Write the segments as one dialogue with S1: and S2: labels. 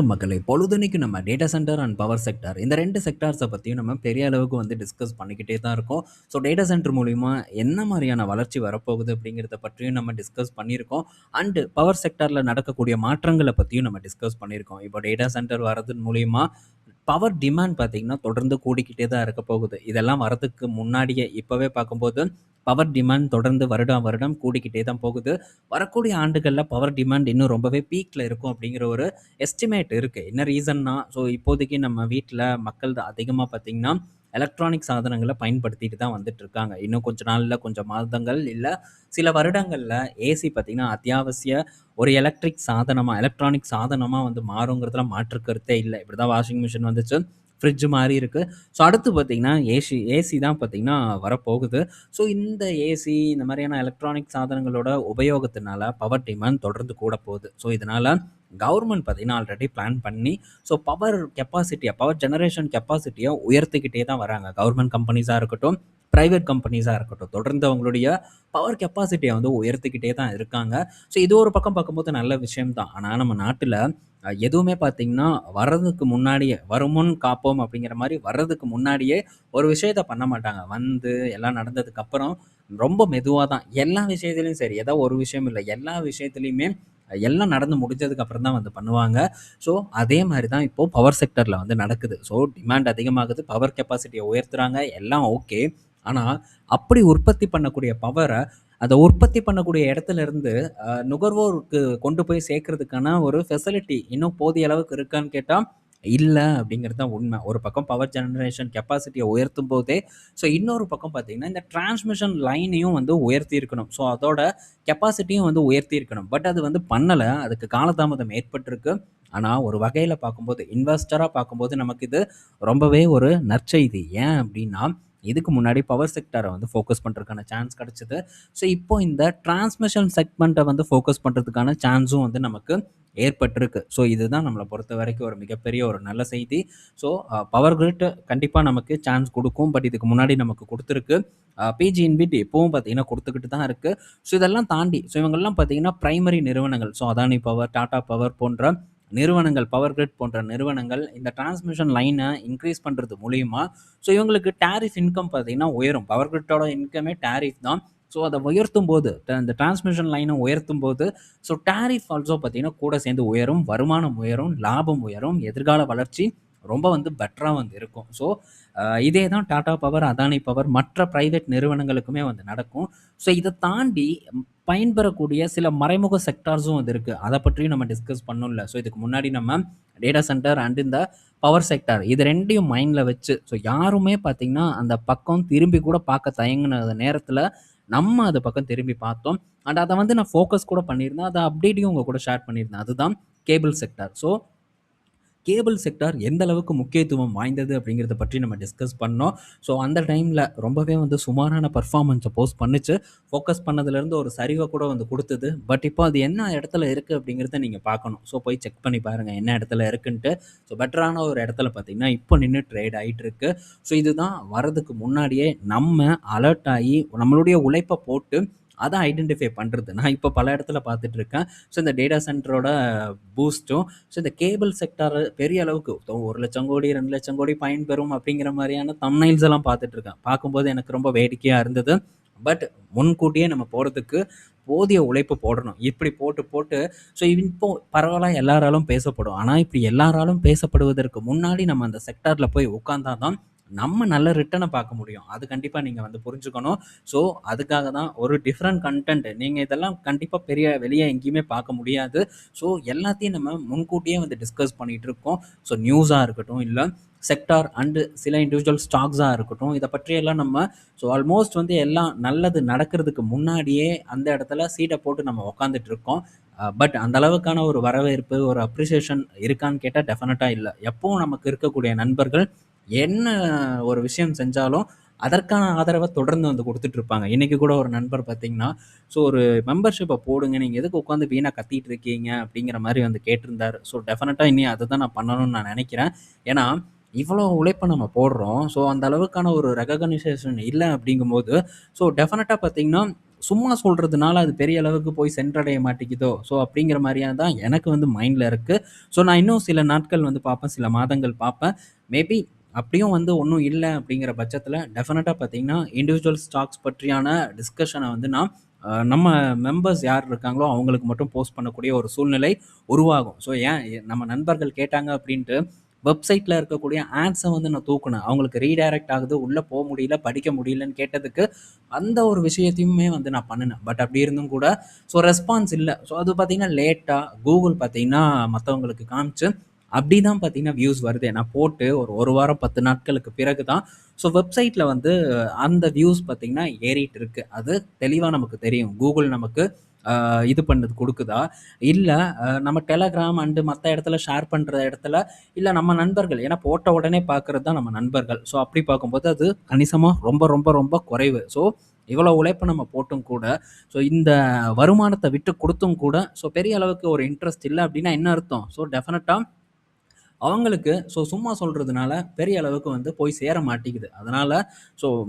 S1: மக்களே பொழுதுனைக்கு நம்ம data centre and power sector இந்த ரெண்டு செக்டார்ஸை பற்றியும் நம்ம பெரிய அளவுக்கு டிஸ்கஸ் பண்ணிக்கிட்டே தான் இருக்கோம். ஸோ டேட்டா சென்டர் மூலிமா என்ன மாதிரியான வளர்ச்சி வரப்போகுது அப்படிங்கிறத பற்றியும் நம்ம டிஸ்கஸ் பண்ணியிருக்கோம். அண்டு பவர் செக்டாரில் நடக்கக்கூடிய மாற்றங்களை பற்றியும் நம்ம டிஸ்கஸ் பண்ணியிருக்கோம். இப்போ டேட்டா சென்டர் வரது மூலிமா பவர் டிமாண்ட் பார்த்தீங்கன்னா தொடர்ந்து கூடிக்கிட்டே தான் இருக்க போகுது. இதெல்லாம் வரதுக்கு முன்னாடியே இப்போவே பார்க்கும்போது பவர் டிமாண்ட் தொடர்ந்து வருடம் வருடம் கூடிக்கிட்டே தான் போகுது. வரக்கூடிய ஆண்டுகளில் பவர் டிமாண்ட் இன்னும் ரொம்பவே பீக்கில் இருக்கும் அப்படிங்கிற ஒரு எஸ்டிமேட் இருக்குது. என்ன ரீசன்னா, ஸோ இப்போதைக்கு நம்ம வீட்டில் மக்கள் அதிகமாக பார்த்தீங்கன்னா எலக்ட்ரானிக் சாதனங்களை பயன்படுத்திட்டு தான் வந்துட்டு இருக்காங்க. இன்னும் கொஞ்ச நாளில், கொஞ்சம் மாதங்கள் இல்லை சில வருடங்களில் ஏசி பார்த்தீங்கன்னா அத்தியாவசிய ஒரு எலக்ட்ரானிக் சாதனமாக மாறுங்கிறதுல மாற்று கருத்தே இல்லை. இப்படி தான் வாஷிங் மிஷின் வந்துச்சு, ஃப்ரிட்ஜ் மாதிரி இருக்குது. ஸோ அடுத்து பார்த்தீங்கன்னா ஏசி தான் பார்த்தீங்கன்னா வரப்போகுது. ஸோ இந்த ஏசி இந்த மாதிரியான எலக்ட்ரானிக் சாதனங்களோட உபயோகத்தினால பவர் டிமாண்ட் தொடர்ந்து கூட போகுது. ஸோ இதனால் கவர்மெண்ட் பார்த்தீங்கன்னா ஆல்ரெடி பிளான் பண்ணி ஸோ பவர் ஜெனரேஷன் கெப்பாசிட்டியை உயர்த்திக்கிட்டே தான் வராங்க. கவர்மெண்ட் கம்பெனிஸாக இருக்கட்டும், ப்ரைவேட் கம்பெனிஸாக இருக்கட்டும், தொடர்ந்து அவங்களுடைய பவர் கெப்பாசிட்டியை உயர்த்திக்கிட்டே தான் இருக்காங்க. ஸோ இது ஒரு பக்கம் பார்க்கும்போது நல்ல விஷயம் தான். ஆனால் நம்ம நாட்டில் எதுவுமே பார்த்தீங்கன்னா வர்றதுக்கு முன்னாடியே வருமுன் காப்போம் அப்படிங்கிற மாதிரி வர்றதுக்கு முன்னாடியே ஒரு விஷயத்த பண்ண மாட்டாங்க. எல்லாம் நடந்ததுக்கு அப்புறம் ரொம்ப மெதுவாக தான் எல்லா விஷயத்துலையும் சரி, ஏதோ ஒரு விஷயம் இல்லை, எல்லா விஷயத்துலையுமே எல்லாம் நடந்து முடிஞ்சதுக்கு அப்புறம் தான் பண்ணுவாங்க. ஸோ அதே மாதிரி தான் இப்போது பவர் செக்டரில் நடக்குது. ஸோ டிமாண்ட் அதிகமாகுது, பவர் கெப்பாசிட்டியை உயர்த்துறாங்க, எல்லாம் ஓகே. ஆனால் அப்படி உற்பத்தி பண்ணக்கூடிய பவரை அதை உற்பத்தி பண்ணக்கூடிய இடத்துல இருந்து நுகர்வோருக்கு கொண்டு போய் சேர்க்கறதுக்கான ஒரு ஃபெசிலிட்டி இன்னும் போதிய அளவுக்கு இருக்கான்னு கேட்டால் இல்லை அப்படிங்கிறது தான் உண்மை. ஒரு பக்கம் பவர் ஜெனரேஷன் கெப்பாசிட்டியை உயர்த்தும் போதே ஸோ இன்னொரு பக்கம் பார்த்தீங்கன்னா இந்த டிரான்ஸ்மிஷன் லைனையும் உயர்த்தி இருக்கணும். ஸோ அதோட கெப்பாசிட்டியும் உயர்த்தி இருக்கணும். பட் அது பண்ணலை, அதுக்கு காலதாமதம் ஏற்பட்டிருக்கு. ஆனால் ஒரு வகையில் பார்க்கும்போது, இன்வெஸ்டராக பார்க்கும்போது நமக்கு இது ரொம்பவே ஒரு நற்செய்தி. ஏன் அப்படின்னா, இதுக்கு முன்னாடி பவர் செக்டாரை ஃபோக்கஸ் பண்ணுறதுக்கான சான்ஸ் கிடச்சிது. ஸோ இப்போ இந்த டிரான்ஸ்மிஷன் செக்மெண்ட்டை ஃபோக்கஸ் பண்ணுறதுக்கான சான்ஸும் நமக்கு ஏற்பட்டிருக்கு. ஸோ இதுதான் நம்மளை பொறுத்த வரைக்கும் ஒரு மிகப்பெரிய ஒரு நல்ல செய்தி. ஸோ பவர் கிரிட் கண்டிப்பாக நமக்கு சான்ஸ் கொடுக்கும். பட் இதுக்கு முன்னாடி நமக்கு கொடுத்துருக்கு. பிஜி இன்விட் எப்பவும் பார்த்தீங்கன்னா கொடுத்துக்கிட்டு தான் இருக்குது. ஸோ இதெல்லாம் தாண்டி இவங்கெல்லாம் பார்த்தீங்கன்னா பிரைமரி நிறுவனங்கள். So Adani power, Tata power போன்ற நிறுவனங்கள், பவர் கிரிட் போன்ற நிறுவனங்கள் இந்த டிரான்ஸ்மிஷன் லைனை இன்க்ரீஸ் பண்ணுறது மூலியமா ஸோ இவங்களுக்கு டேரிஃப் இன்கம் பார்த்தீங்கன்னா உயரும். பவர் கிரிட்டோட இன்கமே டேரிஃப் தான். ஸோ அதை உயர்த்தும் போது, இந்த டிரான்ஸ்மிஷன் லைனை உயர்த்தும் போது ஸோ டேரிஃப் ஆல்சோ பார்த்தீங்கன்னா கூட சேர்ந்து உயரும், வருமானம் உயரும், லாபம் உயரும், எதிர்கால வளர்ச்சி ரொம்ப பெட்டராக இருக்கும். ஸோ இதே தான் டாடா பவர், அதானி பவர், மற்ற ப்ரைவேட் நிறுவனங்களுக்குமே நடக்கும். ஸோ இதை தாண்டி பயன்பெறக்கூடிய சில மறைமுக செக்டார்ஸும் இருக்குது. அதை பற்றியும் நம்ம டிஸ்கஸ் பண்ணணும்ல. ஸோ இதுக்கு முன்னாடி நம்ம டேட்டா சென்டர் அண்ட் இந்த பவர் செக்டார் இது ரெண்டையும் மைண்டில் வச்சு ஸோ யாருமே பார்த்தீங்கன்னா அந்த பக்கம் திரும்பி கூட பார்க்க தயங்கின நேரத்தில் நம்ம அது பக்கம் திரும்பி பார்த்தோம். அண்ட் அதை நான் ஃபோக்கஸ் கூட பண்ணியிருந்தேன். அதை அப்டேட்டையும் உங்கள் கூட ஷேர் பண்ணியிருந்தேன். அதுதான் cable sector. So cable sector எந்த அளவுக்கு முக்கியத்துவம் வாய்ந்தது அப்படிங்கிறத பற்றி நம்ம டிஸ்கஸ் பண்ணோம். ஸோ அந்த டைமில் ரொம்பவே சுமாரான பர்ஃபார்மன்ஸை போஸ்ட் பண்ணிச்சு. ஃபோக்கஸ் பண்ணதுலேருந்து ஒரு சரிவை கூட கொடுத்தது. பட் இப்போ அது என்ன இடத்துல இருக்குது அப்படிங்கிறத நீங்கள் பார்க்கணும். ஸோ போய் செக் பண்ணி பாருங்கள் என்ன இடத்துல இருக்குன்ட்டு. ஸோ பெட்டரான ஒரு இடத்துல பார்த்தீங்கன்னா இப்போ நின்று ட்ரேட் ஆகிட்டு இருக்கு. ஸோ இதுதான் வரதுக்கு முன்னாடியே நம்ம அலர்ட் ஆகி நம்மளுடைய உழைப்பை போட்டு அதை ஐடென்டிஃபை பண்ணுறது. நான் இப்போ பல இடத்துல பார்த்துட்டு இருக்கேன். ஸோ இந்த டேட்டா சென்டரோட பூஸ்ட்டும் ஸோ இந்த கேபிள் செக்டார் பெரிய அளவுக்கு 1,00,000 கோடி 2,00,000 கோடி பயன்பெறும் அப்படிங்கிற மாதிரியான தம்ப்நெயில்ஸ் எல்லாம் பார்த்துட்டு இருக்கேன். பார்க்கும்போது எனக்கு ரொம்ப வேடிக்கையாக இருந்தது. பட் முன்கூட்டியே நம்ம போகிறதுக்கு போதிய உழைப்பு போடணும். இப்படி போட்டு ஸோ இப்போ பரவாயில்ல எல்லாராலும் பேசப்படும். ஆனால் இப்படி எல்லாராலும் பேசப்படுவதற்கு முன்னாடி நம்ம அந்த செக்டாரில் போய் உட்கார்ந்தா தான் நம்ம நல்ல ரிட்டர்னை பார்க்க முடியும். அது கண்டிப்பாக நீங்கள் புரிஞ்சுக்கணும். ஸோ அதுக்காக தான் ஒரு டிஃப்ரெண்ட் கண்டென்ட் நீங்கள் இதெல்லாம் கண்டிப்பாக வெளியே எங்கேயுமே பார்க்க முடியாது. ஸோ எல்லாத்தையும் நம்ம முன்கூட்டியே டிஸ்கஸ் பண்ணிகிட்டு இருக்கோம். ஸோ நியூஸாக இருக்கட்டும், இல்லை செக்டார் அண்டு சில இண்டிவிஜுவல் ஸ்டாக்ஸாக இருக்கட்டும், இதை பற்றியெல்லாம் நம்ம ஸோ ஆல்மோஸ்ட் எல்லாம் நல்லது நடக்கிறதுக்கு முன்னாடியே அந்த இடத்துல சீட்டை போட்டு நம்ம உக்காந்துட்டு இருக்கோம். பட் அந்த அளவுக்கான ஒரு வரவேற்பு, ஒரு அப்ரிசியேஷன் இருக்கான்னு கேட்டால் டெஃபினட்டாக இல்லை. எப்பவும் நமக்கு இருக்கக்கூடிய நண்பர்கள் என்ன ஒரு விஷயம் செஞ்சாலும் அதற்கான ஆதரவை தொடர்ந்து கொடுத்துட்டு இருப்பாங்க. இன்னைக்கு கூட ஒரு நண்பர் பார்த்தீங்கன்னா, ஸோ ஒரு மெம்பர்ஷிப்பை போடுங்க, நீங்கள் எதுக்கு உட்காந்து வீணாக கத்திட்டு இருக்கீங்க அப்படிங்கிற மாதிரி கேட்டிருந்தார். ஸோ டெஃபினட்டாக இனி அதை தான் நான் பண்ணணும்னு நான் நினைக்கிறேன். ஏன்னா இவ்வளோ உழைப்ப நம்ம போடுறோம். ஸோ அந்த அளவுக்கான ஒரு ரெகக்னிஷேஷன் இல்ல அப்படிங்கும்போது, ஸோ டெஃபினட்டா பார்த்தீங்கன்னா, சும்மா சொல்றதுனால அது பெரிய அளவுக்கு போய் சென்றடைய மாட்டேங்குதோ! ஸோ அப்படிங்கிற மாரியா தான் எனக்கு வந்து மைண்ட்ல இருக்கு. ஸோ நான் இன்னும் சில நாட்கள் வந்து பார்ப்பேன், சில மாதங்கள் பார்ப்பேன். மேபி அப்படியும் வந்து ஒண்ணும் இல்ல அப்படிங்கிற பட்சத்தில டெஃபினட்டா பார்த்தீங்கன்னா, இண்டிவிஜுவல் ஸ்டாக்ஸ் பற்றியான டிஸ்கஷன வந்து நான் நம்ம மெம்பர்ஸ் யார் இருக்காங்களோ அவங்களுக்கு மட்டும் போஸ்ட் பண்ணக்கூடிய ஒரு சூழ்நிலை உருவாகும். ஸோ ஏன் நம்ம நண்பர்கள் கேட்டாங்க அப்படின்ட்டு வெப்சைட்ல இருக்கக்கூடிய ஆட்ஸ வந்து நான் தூக்குனேன். அவங்களுக்கு ரீடைரக்ட் ஆகுது. உள்ள முடியல, படிக்க முடியலன்னு கேட்டதுக்கு, அந்த ஒரு விஷயத்தையுமே வந்து நான் பண்ணுனேன். பட் அப்படி இருந்தும் கூட, ஸோ ரெஸ்பான்ஸ் இல்ல. ஸோ அது பார்த்தீங்கன்னா லேட்டா Google பார்த்தீங்கன்னா மத்தவங்களுக்கு காமிச்சு, அப்படி தான் பார்த்தீங்கன்னா வியூஸ் வருதே. நான் போட்டு ஒரு 1 வாரம் 10 நாட்களுக்கு பிறகு தான், ஸோ வெப்சைட்ல வந்து அந்த வியூஸ் பார்த்தீங்கன்னா ஏறிட்டு இருக்கு. அது தெளிவா நமக்கு தெரியும். Google நமக்கு இது பண்ணது குடுக்குதா? இல்ல நம்ம Telegram அண்ட் மத்த இடத்துல ஷேர் பண்ற இடத்துல, இல்ல நம்ம நண்பர்கள் ஏன்னா போட்ட உடனே பார்க்குறது தான் நம்ம நண்பர்கள். ஸோ அப்படி பார்க்கும்போது அது கணிசமா ரொம்ப ரொம்ப ரொம்ப குறைவு. ஸோ இவ்வளோ உழைப்பு நம்ம போட்டும் கூட, ஸோ இந்த வருமானத்த விட்டு குடுத்தும் கூட, ஸோ பெரிய அளவுக்கு ஒரு இன்ட்ரெஸ்ட் இல்ல அப்படின்னா என்ன அர்த்தம்? ஸோ டெஃபினட்டா அவங்களுக்கு சும்மா சொல்றதுனால பெரிய அளவுக்கு வந்து போய் சேர மாட்டேங்குது. அதனால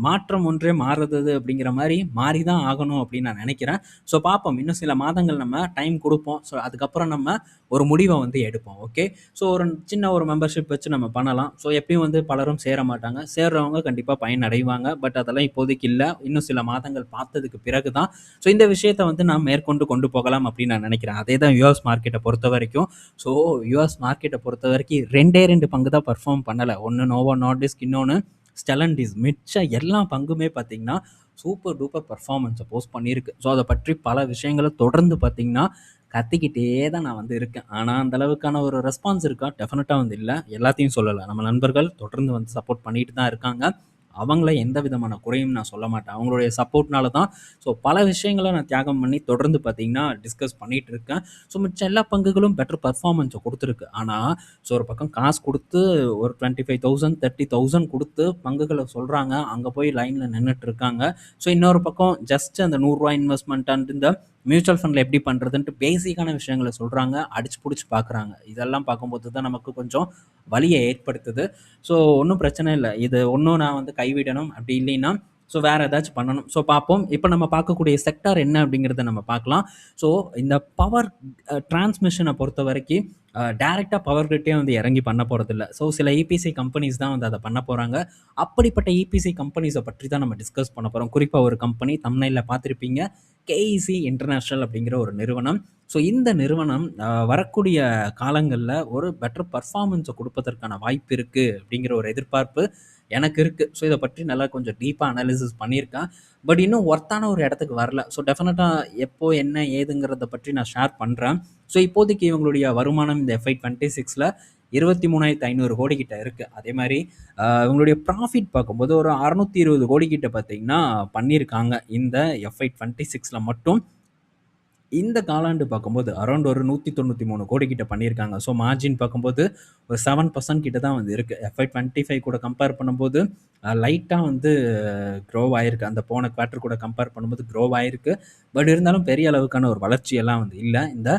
S1: மாற்றம் ஒன்றே மாறுதது அப்படிங்கிற மாரி மாறி தான் ஆகணும் அப்படின்னு நான் நெனைக்கிறேன். பார்ப்போம். இன்னும் சில மாதங்கள் நம்ம டைம் குடுப்போம். அதுக்கப்புறம் நம்ம ஒரு முடிவ வந்து எடுப்போம். ஓகே. ஒரு சின்ன ஒரு மெம்பர்ஷிப் வச்சு நம்ம பண்ணலாம். எப்பயும் வந்து பலரும் சேர மாட்டாங்க. சேர்றவங்க கண்டிப்பா பயனடைவாங்க. பட் அதெல்லாம் இப்போதைக்கு இல்ல. இன்னும் சில மாதங்கள் பார்த்ததுக்கு பிறகு தான் இந்த விஷயத்த வந்து நான் மேற்கொண்டு கொண்டு போகலாம் அப்படின்னு நான் நெனைக்கிறேன். அதே தான் யுஎஸ் மார்க்கெட்ட பொறுத்தவரைக்கும். ஸோ யுஎஸ் மார்க்கெட்ட பொறுத்தவரைக்கும் 2 பங்கு தான் பெர்ஃபார்ம் பண்ணல. ஒண்ணு நோவோ நார்டிஸ்க், இன்னொன்னு ஸ்டெல்லன்டிஸ். மிச்ச எல்லா பங்குமே பார்த்தீங்கன்னா, சூப்பர் டூப்பர் பெர்ஃபார்மன்ஸ போஸ்ட் பண்ணியிருக்கு. அத பற்றி பல விஷயங்கள தொடர்ந்து பார்த்தீங்கன்னா, கத்திக்கிட்டே தான் நான் வந்து இருக்கேன். ஆனா, அந்த அளவுக்கான ஒரு ரெஸ்பான்ஸ் இருக்கா? டெஃபினட்டா வந்து இல்ல. எல்லாத்தையும் சொல்லல. நம்ம நண்பர்கள் தொடர்ந்து வந்து சப்போர்ட் பண்ணிட்டு தான் இருக்காங்க. அவங்கள எந்த விதமான குறையும் நான் சொல்ல மாட்டேன். அவங்களுடைய சப்போர்ட்னால தான் பல விஷயங்கள நான் தியாகம் பண்ணி தொடர்ந்து பார்த்தீங்கன்னா, டிஸ்கஸ் பண்ணிட்டு இருக்கேன். மிச்ச எல்லா பங்குகளும் பெட்டர் பெர்ஃபார்மன்ஸ குடுத்துருக்கு. ஆனா, ஒரு பக்கம் காசு குடுத்து ஒரு 25,000 30,000 குடுத்து பங்குகள சொல்றாங்க. அங்க போய் லைன்ல நின்னுட்டு இருக்காங்க. இன்னொரு பக்கம் ஜஸ்ட் அந்த ரூ. 100 இன்வெஸ்ட்மென்ட் அண்ட் இந்த மியூச்சுவல் ஃபண்ட்ல எப்படி பண்றதுன்ட்டு பேசிக்கான விஷயங்கள சொல்றாங்க. அடிச்சு புடிச்சு பார்க்குறாங்க. இதெல்லாம் பார்க்கும்போது தான் நமக்கு கொஞ்சம் வலிய ஏற்படுத்துது. ஒண்ணும் பிரச்சனை இல்ல. இது ஒண்ணும் நான் வந்து கைவிடணும். அப்படி இல்லைன்னா, வேற ஏதாச்சும் பண்ணணும். பார்ப்போம். இப்ப நம்ம பார்க்கக்கூடிய செக்டார் என்ன அப்படிங்கிறத நம்ம பார்க்கலாம். ஸோ இந்த பவர் டிரான்ஸ்மிஷன பொறுத்தவரைக்கும் டைரக்ட்டா பவர் கிரிட்டே வந்து இறங்கி பண்ண போறதில்ல. சில இபிசி கம்பெனிஸ் தான் வந்து அத பண்ண போறாங்க. அப்படிப்பட்ட இபிசி கம்பெனிஸ பற்றி தான் நம்ம டிஸ்கஸ் பண்ண போறோம். குறிப்பா ஒரு கம்பெனி தம்ப்நெயில்ல பார்த்திருப்பீங்க. கேஇசி இன்டர்நேஷனல் அப்படிங்கிற ஒரு நிறுவனம். இந்த நிறுவனம் வரக்கூடிய காலங்கள்ல ஒரு பெட்டர் பெர்ஃபார்மன்ஸ குடுப்பதற்கான வாய்ப்பு இருக்கு அப்படிங்கிற ஒரு எதிர்பார்ப்பு எனக்கு இருக்கு. இத பற்றி நல்லா கொஞ்சம் டீப்பா அனாலிசிஸ் பண்ணியிருக்கேன். பட் இன்னும் ஒர்த்தான ஒரு இடத்துக்கு வரல. டெஃபினட்டா எப்போ, என்ன, ஏதுங்கிறத பற்றி நான் ஷேர் பண்றேன். இப்போதைக்கு இவங்களுடைய வருமானம் இந்த FY 26ல 23,500 கோடி கிட்ட இருக்கு. அதே மாரி இவங்களுடைய ப்ராஃபிட் பார்க்கும்போது ஒரு 620 கோடி கிட்ட பார்த்தீங்கன்னா பண்ணியிருக்காங்க. இந்த FY 26ல மட்டும். இந்த காலாண்டு பார்க்கும்போது அரவுண்ட் ஒரு 193 கோடி கிட்ட பண்ணியிருக்காங்க. மார்ஜின் பார்க்கும்போது ஒரு 7% கிட்ட தான் வந்து இருக்கு. FY 25 கூட கம்பேர் பண்ணும்போது லைட்டா வந்து க்ரோவ் ஆயிருக்கு. அந்த போன குவார்ட்டர் கூட கம்பேர் பண்ணும்போது க்ரோவ் ஆயிருக்கு. பட் இருந்தாலும் பெரிய அளவுக்கான ஒரு வளர்ச்சி எல்லாம் வந்து இல்ல. இந்த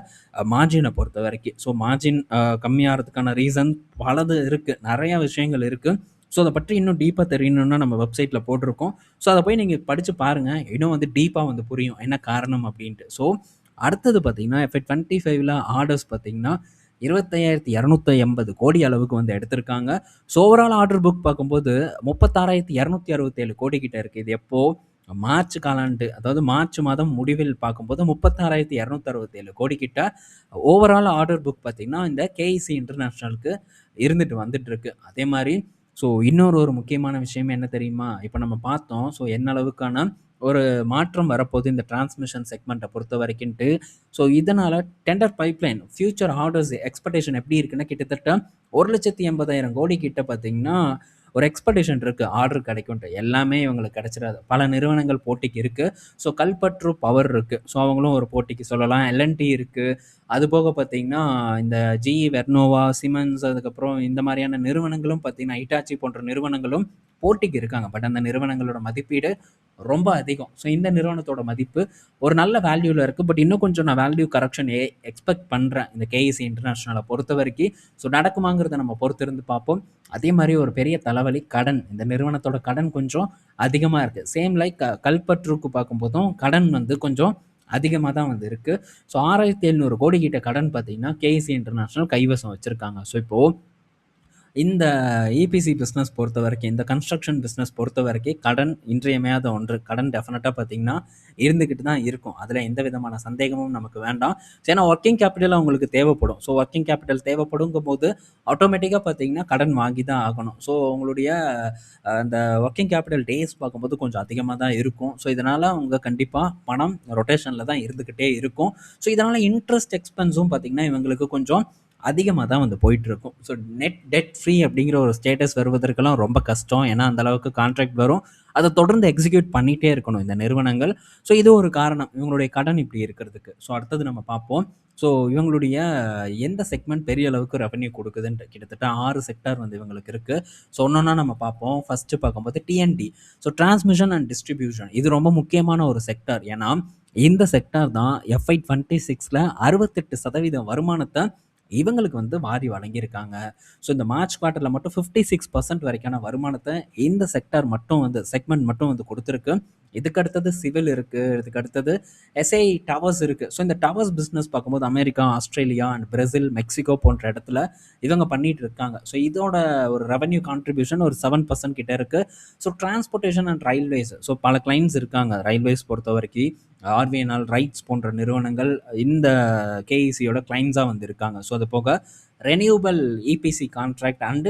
S1: மார்ஜின பொறுத்தவரைக்கும். மார்ஜின் கம்மியாறதுக்கான ரீசன் பலது இருக்கு. நெறைய விஷயங்கள் இருக்கு. அத பற்றி இன்னும் டீப்பா தெரியணும்னா நம்ம வெப்சைட்ல போட்டிருக்கோம். அத போய் நீங்க படிச்சு பாருங்க. இன்னும் வந்து டீப்பா வந்து புரியும். என்ன காரணம் அப்டின்ட்டு. அடுத்தது பார்த்தீங்கன்னா, FY 25ல ஆர்டர்ஸ் பார்த்தீங்கன்னா, 25,280 கோடி அளவுக்கு வந்து எடுத்திருக்காங்க. ஓவரால் ஆர்டர் புக் பார்க்கும்போது 36,267 கோடி கிட்ட இருக்கு. இது எப்போ? மார்ச் காலாண்டு, அதாவது மார்ச் மாதம் முடிவில் பார்க்கும்போது 36,267 கோடி கிட்ட ஓவரால் ஆர்டர் புக் பார்த்தீங்கன்னா, இந்த கேஇசி இன்டர்நேஷனலுக்கு இருந்துட்டு வந்துட்டு இருக்கு. அதே மாரி இன்னொரு ஒரு முக்கியமான விஷயம் என்ன தெரியுமா? இப்ப நம்ம பார்த்தோம். என்ன அளவுக்கான ஒரு மாற்றம் வரப்போது இந்த டிரான்ஸ்மிஷன் செக்மெண்ட்ட பொறுத்தவரைக்குன்ட்டு. இதனால tender pipeline, future orders expectation எப்படி இருக்குன்னா, கிட்டத்தட்ட 1,80,000 கோடி கிட்ட பார்த்தீங்கன்னா, ஒரு எக்ஸ்பெக்டேஷன் இருக்கு. ஆர்டர் கிடைக்குன்ட்டு. எல்லாமே இவங்களுக்கு கிடைச்சிராது. பல நிறுவனங்கள் போட்டிக்கு இருக்கு. கல்பற்று பவர் இருக்கு. அவங்களும் ஒரு போட்டிக்கு சொல்லலாம். எல்&டி இருக்கு. அது போக பார்த்தீங்கன்னா, இந்த GE வெர்னோவா, சிமென்ஸ் அதுக்கப்புறம் இந்த மாரியான நிறுவனங்களும் பார்த்தீங்கன்னா, ஹிட்டாச்சி போன்ற நிறுவனங்களும் போட்டிக்கு இருக்காங்க. பட் அந்த நிறுவனங்களோட மதிப்பீடு ரொம்ப அதிகம். ஸோ இந்த நிறுவனத்தோட மதிப்பு ஒரு நல்ல வேல்யூல இருக்கு. பட் இன்னும் கொஞ்சம் நான் வேல்யூ கரெக்ஷன் எக்ஸ்பெக்ட் பண்றேன். இந்த KEC இன்டர்நேஷனல பொறுத்தவரைக்கும். ஸோ நடக்குமாங்கிறத நம்ம பொறுத்திருந்து பார்ப்போம். அதே மாரி ஒரு பெரிய தலைவலி கடன். இந்த நிறுவனத்தோட கடன் கொஞ்சம் அதிகமா இருக்கு. சேம் லைக் கல்பட்ருக்கு பார்க்கும்போதும் கடன் வந்து கொஞ்சம் அதிகமா தான் வந்து இருக்கு. ஸோ 6,700 கோடி கிட்ட கடன் பார்த்தீங்கன்னா, KEC இன்டர்நேஷனல் கைவசம் வச்சிருக்காங்க. ஸோ இப்போ இந்த EPC பிசினஸ் பொறுத்தவரைக்கும், இந்த கன்ஸ்ட்ரக்ஷன் பிசினஸ் பொறுத்தவரைக்கும் கடன் இன்றியமையாத ஒன்று. கடன் டெஃபினட்டா பார்த்தீங்கன்னா, இருந்துகிட்டு தான் இருக்கும். அதுல எந்த விதமான சந்தேகமும் நமக்கு வேண்டாம். ஏன்னா வொர்க்கிங் கேப்பிட்டல் அவங்களுக்கு தேவைப்படும். ஸோ வொர்க்கிங் கேப்பிட்டல் தேவைப்படுங்கும்போது, ஆட்டோமேட்டிக்கா பார்த்தீங்கன்னா கடன் வாங்கி தான் ஆகணும். ஸோ உங்களுடைய அந்த வொர்க்கிங் கேப்பிட்டல் டேஸ் பார்க்கும்போது கொஞ்சம் அதிகமா தான் இருக்கும். ஸோ இதனால அவங்க கண்டிப்பா பணம் ரொட்டேஷன்ல தான் இருந்துகிட்டே இருக்கும். ஸோ இதனால இன்ட்ரெஸ்ட் எக்ஸ்பென்ஸும் பார்த்தீங்கன்னா, இவங்களுக்கு கொஞ்சம் அதிகமா தான் வந்து போயிட்டுருக்கும். ஸோ நெட் டெட் ஃப்ரீ அப்படிங்கிற ஒரு ஸ்டேட்டஸ் வருவதற்கெல்லாம் ரொம்ப கஷ்டம். ஏன்னா, அந்த அளவுக்கு கான்ட்ராக்ட் வரும். அத தொடர்ந்து எக்ஸிக்யூட் பண்ணிட்டே இருக்கணும் இந்த நிறுவனங்கள். ஸோ இது ஒரு காரணம். இவங்களுடைய கடன் இப்படி இருக்கிறதுக்கு. ஸோ அடுத்தது நம்ம பார்ப்போம். ஸோ இவங்களுடைய எந்த செக்மெண்ட் பெரிய அளவுக்கு ரெவென்யூ குடுக்குதுன்ட்டு கிட்டத்தட்ட 6 செக்டார் வந்து இவங்களுக்கு இருக்கு. ஸோ ஒன்னொன்னா நம்ம பார்ப்போம். ஃபர்ஸ்ட்டு பார்க்கும்போது TND. So transmission and distribution. இது ரொம்ப முக்கியமான ஒரு செக்டார். ஏன்னா, இந்த செக்டார் தான் FY 26ல 68% வருமானத்த இவங்களுக்கு வந்து வாரி வழங்கியிருக்காங்க. ஸோ இந்த மார்ச் குவார்ட்டர்ல மட்டும் 56% வரைக்கான வருமானத்த இந்த செக்டார் மட்டும் வந்து செக்மெண்ட் மட்டும் வந்து குடுத்திருக்கு. இதுக்கு அடுத்தது சிவில் இருக்கு. இதுக்கு அடுத்தது எஸ்ஐ டவர்ஸ் இருக்கு. ஸோ இந்த டவர்ஸ் பிசினஸ் பார்க்கும்போது America, Australia and Brazil, Mexico போன்ற இடத்துல இவங்க பண்ணிட்டு இருக்காங்க. ஸோ இதோட ஒரு ரெவென்யூ கான்ட்ரிபியூஷன் ஒரு 7% கிட்ட இருக்கு. So transportation and railways. So பல கிளைண்ட்ஸ் இருக்காங்க. ரயில்வேஸ் பொறுத்தவரைக்கும் RVNL, ரைட்ஸ் போன்ற நிறுவனங்கள் இந்த KECயோட கிளைண்ட்ஸா வந்து இருக்காங்க. ஸோ அது போக renewable EPC contract and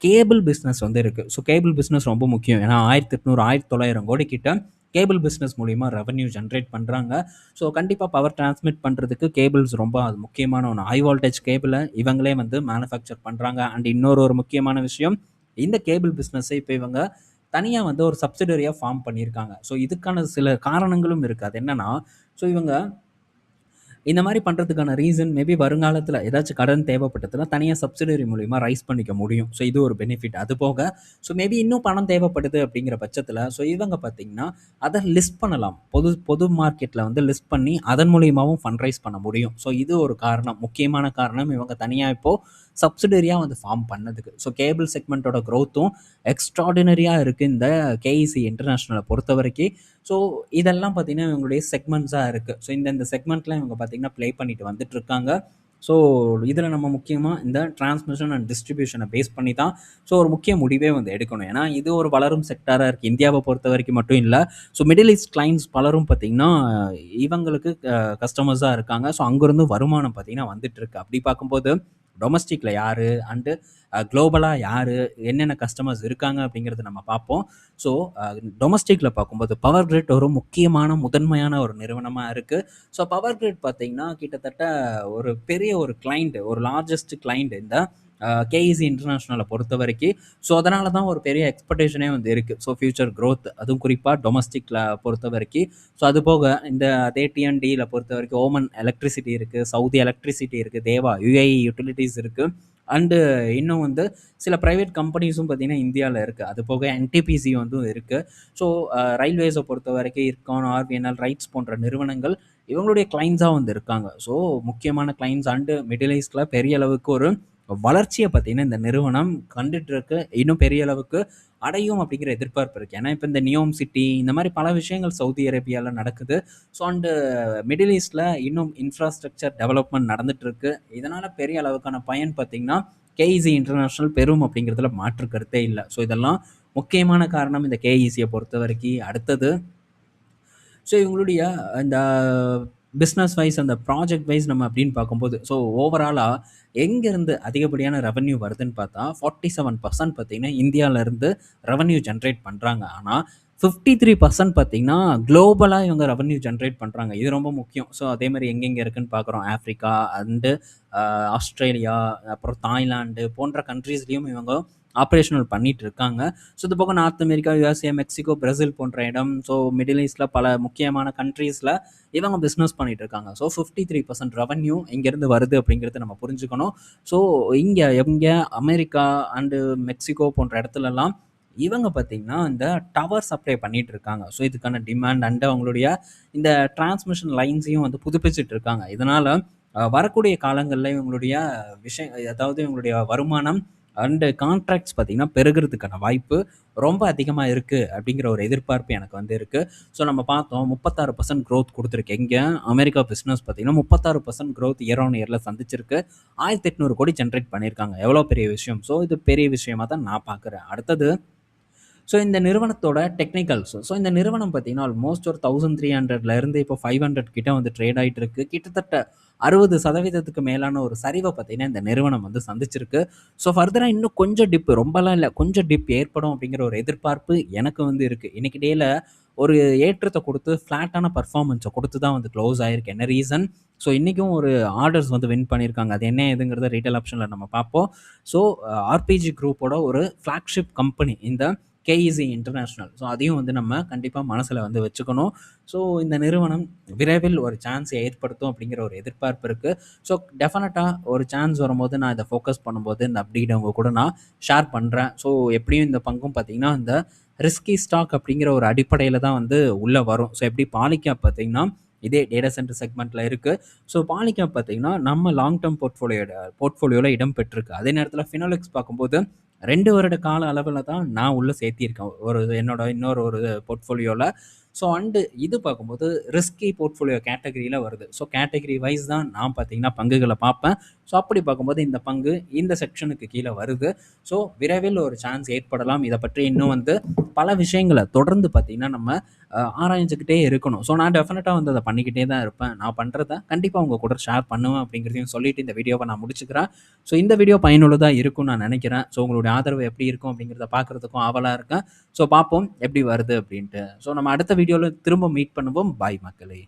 S1: cable business வந்து இருக்கு. ஸோ கேபிள் பிசினஸ் ரொம்ப முக்கியம். ஏன்னா 1800, 1900 கோடி கிட்ட கேபிள் பிசினஸ் மூலியமா ரெவென்யூ ஜென்ரேட் பண்றாங்க. ஸோ கண்டிப்பா பவர் டிரான்ஸ்மிட் பண்றதுக்கு கேபிள்ஸ் ரொம்ப அது முக்கியமான ஒண்ணு. ஹை வோல்டேஜ் கேபிள இவங்களே வந்து மேனுஃபேக்சர் பண்றாங்க. அண்ட் இன்னொரு முக்கியமான விஷயம், இந்த கேபிள் பிசினஸை இப்ப இவங்க தனியா வந்து ஒரு சப்சிடரியா ஃபார்ம் பண்ணியிருக்காங்க. ஸோ இதுக்கான சில காரணங்களும் இருக்கு. அது என்னன்னா, ஸோ இவங்க இந்த மாரி பண்றதுக்கான ரீசன் மேபி வருங்காலத்துல ஏதாச்சும் கடன் தேவைப்பட்டதுன்னா, தனியா சப்சிடரி மூலியமா ரைஸ் பண்ணிக்க முடியும். ஸோ இது ஒரு பெனிஃபிட். அது போக ஸோ மேபி இன்னும் பணம் தேவைப்படுது அப்படிங்கிற பட்சத்துல, ஸோ இவங்க பார்த்தீங்கன்னா, அத லிஸ்ட் பண்ணலாம். பொது பொது மார்க்கெட்ல வந்து லிஸ்ட் பண்ணி அதன் மூலியமாவும் ஃபண்ட் ரைஸ் பண்ண முடியும். ஸோ இது ஒரு காரணம். முக்கியமான காரணம் இவங்க தனியா இப்போ சப்சிடரியா வந்து ஃபார்ம் பண்ணதுக்கு. ஸோ கேபிள் செக்மெண்ட்டோட குரோத்தும் எக்ஸ்ட்ரார்டினரியா இருக்கு இந்த KEC இன்டர்நேஷனல பொறுத்தவரைக்கும். ஸோ இதெல்லாம் பார்த்தீங்கன்னா, இவங்களுடைய செக்மெண்ட்ஸா இருக்கு. ஸோ இந்த செக்மெண்ட்ல இவங்க பார்த்தீங்கன்னா, ப்ளே பண்ணிட்டு வந்துட்டுருக்காங்க. ஸோ இதில நம்ம முக்கியமா இந்த டிரான்ஸ்மிஷன் அண்ட் டிஸ்ட்ரிபியூஷன பேஸ் பண்ணி தான் ஸோ ஒரு முக்கிய முடிவே வந்து எடுக்கணும். ஏன்னா, இது ஒரு வளரும் செக்டாரா இருக்கு. இந்தியாவ பொறுத்தவரைக்கும் மட்டும் இல்ல. ஸோ மிடில் ஈஸ்ட் கிளைண்ட்ஸ் பலரும் பார்த்தீங்கன்னா, இவங்களுக்கு கஸ்டமர்ஸா இருக்காங்க. ஸோ அங்கிருந்து வருமானம் பார்த்தீங்கன்னா வந்துட்டுருக்கு. அப்படி பார்க்கும்போது டொமஸ்டிக்ல யாரு அண்டு குளோபலா யாரு, என்னென்ன கஸ்டமர்ஸ் இருக்காங்க அப்படிங்கிறத நம்ம பார்ப்போம். ஸோ டொமஸ்டிக்ல பார்க்கும்போது பவர் கிரிட் ஒரு முக்கியமான முதன்மையான ஒரு நிறுவனமா இருக்கு. ஸோ பவர் கிரிட் பார்த்தீங்கன்னா, கிட்டத்தட்ட ஒரு பெரிய ஒரு கிளையண்ட், ஒரு லார்ஜஸ்ட் கிளையண்ட் இந்த KEC இன்டர்நேஷனல பொறுத்தவரைக்கும். ஸோ அதனால தான் ஒரு பெரிய எக்ஸ்பெக்டேஷனே வந்து இருக்கு. ஸோ ஃபியூச்சர் குரோத் அதுவும் குறிப்பா டொமஸ்டிக்ல பொறுத்தவரைக்கும். ஸோ அது போக இந்த அதே TNDல பொறுத்தவரைக்கும் ஓமன் எலக்ட்ரிசிட்டி இருக்கு, சவுதி எலக்ட்ரிசிட்டி இருக்கு, தேவா UAE யுட்டிலிட்டீஸ் இருக்கு. அண்டு இன்னும் வந்து சில பிரைவேட் கம்பெனிஸும் பார்த்தீங்கன்னா இந்தியால இருக்கு. அது போக NTPC வந்து இருக்கு. ஸோ ரயில்வேஸ பொறுத்தவரைக்கும் இர்கான், RVNL, ரைட்ஸ் போன்ற நிறுவனங்கள் இவங்களுடைய கிளைண்ட்ஸா வந்து இருக்காங்க. ஸோ முக்கியமான கிளைண்ட்ஸ் அண்டு மிடில் ஈஸ்ட்ல பெரிய அளவுக்கு ஒரு வளர்ச்சிய பார்த்தீங்கன்னா, இந்த நிறுவனம் கண்டுட்டு இருக்கு. இன்னும் பெரிய அளவுக்கு அடையும் அப்படிங்கிற எதிர்பார்ப்பு இருக்கு. ஏன்னா, இப்ப இந்த நியோம் சிட்டி இந்த மாரி பல விஷயங்கள் சவுதி அரேபியால நடக்குது. ஸோ அண்டு மிடில் ஈஸ்ட்ல இன்னும் இன்ஃப்ராஸ்ட்ரக்சர் டெவலப்மெண்ட் நடந்துட்டு இருக்கு. இதனால பெரிய அளவுக்கான பயன் பார்த்தீங்கன்னா, KEC இன்டர்நேஷனல் பெறும் அப்படிங்கிறதுல மாற்று கருத்தே இல்ல. ஸோ இதெல்லாம் முக்கியமான காரணம் இந்த KECய பொறுத்தவரைக்கும். அடுத்தது ஸோ இவங்களுடைய இந்த பிஸ்னஸ் வைஸ் அந்த ப்ராஜெக்ட் வைஸ் நம்ம அப்படின்னு பார்க்கும்போது, ஸோ ஓவராலா எங்கேருந்து அதிகப்படியான ரெவென்யூ வருதுன்னு பார்த்தா, 47% பார்த்தீங்கன்னா இந்தியாவிலருந்து ரெவென்யூ ஜென்ரேட் பண்றாங்க. ஆனா 53% பார்த்தீங்கன்னா, குளோபலா இவங்க ரெவென்யூ ஜென்ரேட் பண்றாங்க. இது ரொம்ப முக்கியம். ஸோ அதே மாரி எங்கெங்க இருக்குன்னு பார்க்குறோம். ஆஃப்ரிக்கா அண்டு ஆஸ்திரேலியா, அப்புறம் தாய்லாந்து போன்ற கண்ட்ரீஸ்லயும் இவங்க ஆப்ரேஷனல் பண்ணிட்டு இருக்காங்க. ஸோ இது போக north America, USA, Mexico, Brazil போன்ற இடம், ஸோ மிடில் ஈஸ்ட்டில் பல முக்கியமான கண்ட்ரீஸில் இவங்க பிஸ்னஸ் பண்ணிட்டு இருக்காங்க. ஸோ 53% ரெவன்யூ இங்கேருந்து வருது அப்படிங்கிறது நம்ம புரிஞ்சுக்கணும். ஸோ இங்கே அமெரிக்கா அண்டு மெக்சிகோ போன்ற இடத்துலலாம் இவங்க பார்த்தீங்கன்னா இந்த டவர் சப்ளை பண்ணிட்டு இருக்காங்க. ஸோ இதுக்கான டிமாண்ட் அண்ட் அவங்களுடைய இந்த டிரான்ஸ்மிஷன் லைன்ஸையும் வந்து புதுப்பிச்சுட்டு இருக்காங்க. இதனால் வரக்கூடிய காலங்களில் இவங்களுடைய விஷயம், அதாவது இவங்களுடைய வருமானம் அண்டு கான்ட்ராக்ட்ஸ் பார்த்தீங்கன்னா பெருகிறதுக்கான வாய்ப்பு ரொம்ப அதிகமாக இருக்குது அப்படிங்கிற ஒரு எதிர்பார்ப்பு எனக்கு வந்து இருக்குது. ஸோ நம்ம பார்த்தோம் 36% க்ரோத் கொடுத்துருக்கு. எங்கே அமெரிக்கா பிஸ்னஸ் பார்த்தீங்கன்னா 36% க்ரோத் இயர் ஆன் இயரில் சந்திச்சிருக்கு. 1800 கோடி ஜென்ரேட் பண்ணியிருக்காங்க. எவ்வளோ பெரிய விஷயம். ஸோ இது பெரிய விஷயமாக தான் நான் பார்க்குறேன். அடுத்தது, ஸோ இந்த நிறுவனத்தோட டெக்னிக்கல்ஸ். ஸோ இந்த நிறுவனம் பார்த்தீங்கன்னா ஆல்மோஸ்ட் ஒரு 1300லேருந்து இப்போ 500 கிட்ட வந்து ட்ரேட் ஆகிட்டு இருக்கு. கிட்டத்தட்ட 60% மேலான ஒரு சரிவை பார்த்தீங்கன்னா இந்த நிறுவனம் வந்து சந்திச்சிருக்கு. ஸோ ஃபர்தராக இன்னும் கொஞ்சம் டிப், ரொம்பலாம் இல்லை, கொஞ்சம் டிப் ஏற்படும் அப்படிங்கிற ஒரு எதிர்பார்ப்பு எனக்கு வந்து இருக்குது. இன்னைக்கு டேல ஒரு ஏற்றத்தை கொடுத்து ஃப்ளாட்டான பர்ஃபார்மன்ஸை கொடுத்து தான் வந்து க்ளோஸ் ஆயிருக்கு. என்ன ரீசன்? ஸோ இன்றைக்கும் ஒரு ஆர்டர்ஸ் வந்து வின் பண்ணியிருக்காங்க. அது என்ன ஏதுங்கிறத ரீட்டைல் ஆப்ஷனில் நம்ம பார்ப்போம். ஸோ ஆர்பிஜி குரூப்போட ஒரு ஃப்ளாக்ஷிப் கம்பெனி இந்த கேஇசி இன்டர்நேஷ்னல். ஸோ அதையும் வந்து நம்ம கண்டிப்பாக மனசில் வந்து வச்சுக்கணும். ஸோ இந்த நிறுவனம் விரைவில் ஒரு சான்ஸை ஏற்படுத்தும் அப்படிங்கிற ஒரு எதிர்பார்ப்பு இருக்குது. ஸோ டெஃபினட்டாக ஒரு சான்ஸ் வரும்போது நான் இதை ஃபோக்கஸ் பண்ணும்போது இந்த அப்டேட் அவங்க கூட நான் ஷேர் பண்ணுறேன். ஸோ எப்படியும் இந்த பங்கும் பார்த்திங்கன்னா இந்த ரிஸ்கி ஸ்டாக் அப்படிங்கிற ஒரு அடிப்படையில் தான் வந்து உள்ளே வரும். ஸோ எப்படி பாலிகேப் பார்த்திங்கன்னா இதே டேட்டா சென்டர் செக்மெண்ட்டில் இருக்குது. ஸோ பாலிகேப் பார்த்திங்கன்னா நம்ம லாங் டேர்ம் போர்ட்ஃபோலியோவில் இடம் பெற்றிருக்கு. அதே நேரத்தில் ஃபினோலெக்ஸ் பார்க்கும்போது 2 வருட கால அளவில் தான் நான் உள்ளே சேர்த்திருக்கேன் ஒரு என்னோட இன்னொரு ஒரு போர்ட்ஃபோலியோவில். ஸோ அண்டு இது பார்க்கும்போது ரிஸ்கி போர்ட்ஃபோலியோ கேட்டகரியில் வருது. ஸோ கேட்டகரி வைஸ் தான் நான் பார்த்தீங்கன்னா பங்குகளை பார்ப்பேன். ஸோ அப்படி பார்க்கும்போது இந்த பங்கு இந்த செக்ஷனுக்கு கீழே வருது. ஸோ விரைவில் ஒரு சான்ஸ் ஏற்படலாம். இதை பற்றி இன்னும் வந்து பல விஷயங்களை தொடர்ந்து பார்த்தீங்கன்னா நம்ம ஆராய்ஞ்சிக்கிட்டே இருக்கணும். ஸோ நான் டெஃபினட்டாக வந்து அதை பண்ணிக்கிட்டே தான் இருப்பேன். நான் பண்ணுறத கண்டிப்பாக உங்கள் கூட ஷேர் பண்ணுவேன் அப்படிங்கிறதையும் சொல்லிட்டு இந்த வீடியோவை நான் முடிச்சுக்கிறேன். ஸோ இந்த வீடியோ பயனுள்ளதாக இருக்கும்னு நான் நினைக்கிறேன். ஸோ உங்களுடைய ஆதரவு எப்படி இருக்கும் அப்படிங்கிறத பார்க்குறதுக்கும் ஆவலாக இருக்கேன். ஸோ பார்ப்போம் எப்படி வருது அப்படின்ட்டு. ஸோ நம்ம அடுத்த வீடியோவில் திரும்ப மீட் பண்ணுவோம். பாய் மக்களே.